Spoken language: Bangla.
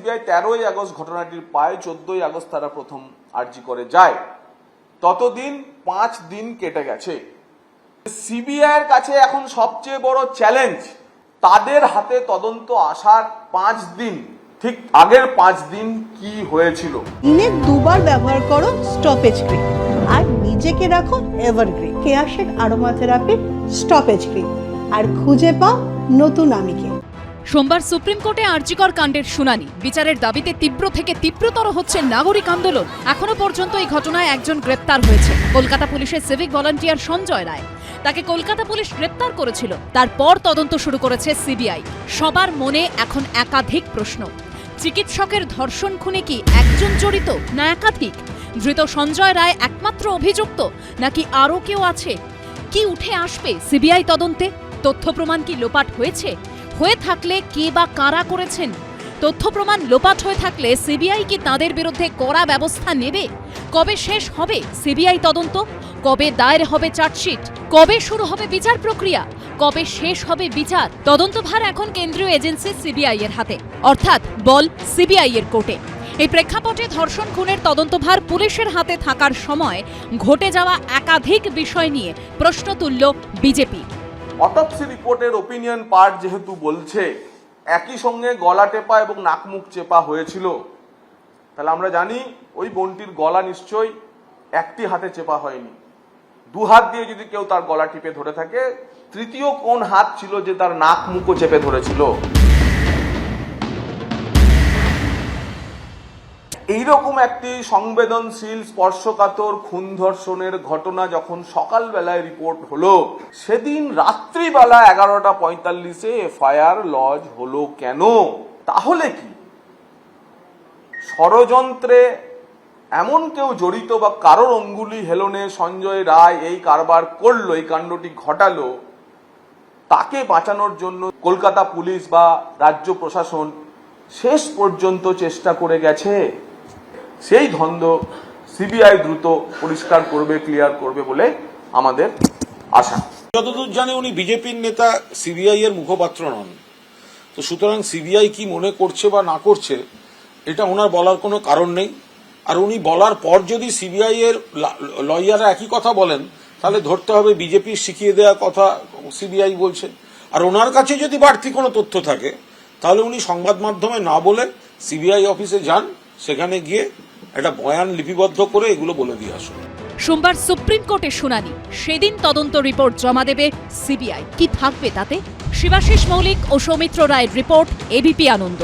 সিবিআই 13ই আগস্ট ঘটনাটির পায়, 14ই আগস্ট তারা প্রথম আর্জি করে যায়। ততদিন 5 দিন কেটে গেছে। সিবিআই এর কাছে এখন সবচেয়ে বড় চ্যালেঞ্জ তাদের হাতে তদন্ত আসার 5 দিন, ঠিক আগের 5 দিন কি হয়েছিল। দিনে 2 বার ব্যবহার করো স্টপেজ ক্রিম আর নিজেকে রাখো এভারগ্রিন কেয়াশেক আরোমা থেরাপি স্টপেজ ক্রিম আর খুঁজে পাও নতুন আমিকে। সোমবার সুপ্রিম কোর্টে আরজিকর কাণ্ডের শুনানি। বিচারের দাবিতে তীব্র থেকে তীব্রতর হচ্ছে নাগরিক আন্দোলন। এখনো পর্যন্ত এই ঘটনায় একজন গ্রেপ্তার হয়েছে, কলকাতা পুলিশের সিভিক ভলান্টিয়ার সঞ্জয় রায়। তাকে কলকাতা পুলিশ গ্রেপ্তার করেছিল, তারপর তদন্ত শুরু করেছে সিবিআই। সবার মনে এখন একাধিক প্রশ্ন। চিকিৎসকের ধর্ষণ খুনে কি একজন জড়িত না একাধিক? ধৃত সঞ্জয় রায় একমাত্র অভিযুক্ত নাকি আরও কেউ আছে? কি উঠে আসবে সিবিআই তদন্তে? তথ্য প্রমাণ কি লোপাট হয়েছে? হয়ে থাকলে কে বা কারা করেছেন? তথ্য প্রমাণ লোপাট হয়ে থাকলে সিবিআই কি তাদের বিরুদ্ধে কড়া ব্যবস্থা নেবে? কবে শেষ হবে সিবিআই তদন্ত? কবে দায়ের হবে চার্জশিট? কবে শুরু হবে বিচার প্রক্রিয়া? কবে শেষ হবে বিচার? তদন্তভার এখন কেন্দ্রীয় এজেন্সি সিবিআই এর হাতে, অর্থাৎ বল সিবিআই এর কোর্টে। এই প্রেক্ষাপটে ধর্ষণ খুনের তদন্তভার পুলিশের হাতে থাকার সময় ঘটে যাওয়া একাধিক বিষয় নিয়ে প্রশ্ন তুলল বিজেপি। অটোপসি রিপোর্টের ওপিনিয়ন পার্ট যেহেতু বলছে একই সঙ্গে গলা টেপা এবং নাক মুখ চেপা হয়েছিল, তাহলে আমরা জানি ওই বোনটির গলা নিশ্চয়ই একটি হাতে চেপা হয়নি। 2 হাত দিয়ে যদি কেউ তার গলা টিপে ধরে থাকে, তৃতীয় কোন হাত ছিল যে তার নাক মুখও চেপে ধরেছিল? এইরকম একটি সংবেদনশীল স্পর্শকাতর খুন ধর্ষণের ঘটনা যখন সকালবেলায় রিপোর্ট হলো, সেদিন রাত্রিবেলা 11:45-এ এফআইআর লজ হলো কেন? তাহলে কি ষড়যন্ত্রে এমন কেউ জড়িত বা কারোর অঙ্গুলি হেলনে সঞ্জয় রায় এই কারবার করলো, এই কাণ্ডটি ঘটালো? তাকে বাঁচানোর জন্য কলকাতা পুলিশ বা রাজ্য প্রশাসন শেষ পর্যন্ত চেষ্টা করে গেছে। সেই ধন্দ সিবিআই দ্রুত পরিষ্কার করবে, ক্লিয়ার করবে বলে আমাদের আশা। যতদূর জানি উনি বিজেপির নেতা, সিবিআই এর মুখপাত্র নন। তো সুতরাং সিবিআই কি মনে করছে বা না করছে এটা ওনার বলার কোনো কারণ নেই। আর উনি বলার পর যদি সিবিআই এর লয়াররা একই কথা বলেন, তাহলে ধরতে হবে বিজেপির শিখিয়ে দেওয়া কথা সিবিআই বলছে। আর ওনার কাছে যদি বাড়তি কোনো তথ্য থাকে, তাহলে উনি সংবাদ মাধ্যমে না বলে সিবিআই অফিসে যান, সেখানে গিয়ে একটা বয়ান লিপিবদ্ধ করে এগুলো বলে দিয়ে আসুন। সোমবার সুপ্রিম কোর্টে শুনানি, সেদিন তদন্ত রিপোর্ট জমা দেবে সিবিআই। কি থাকবে তাতে? শিবাশিস মৌলিক ও সৌমিত্র রায়ের রিপোর্ট, এবিপি আনন্দ।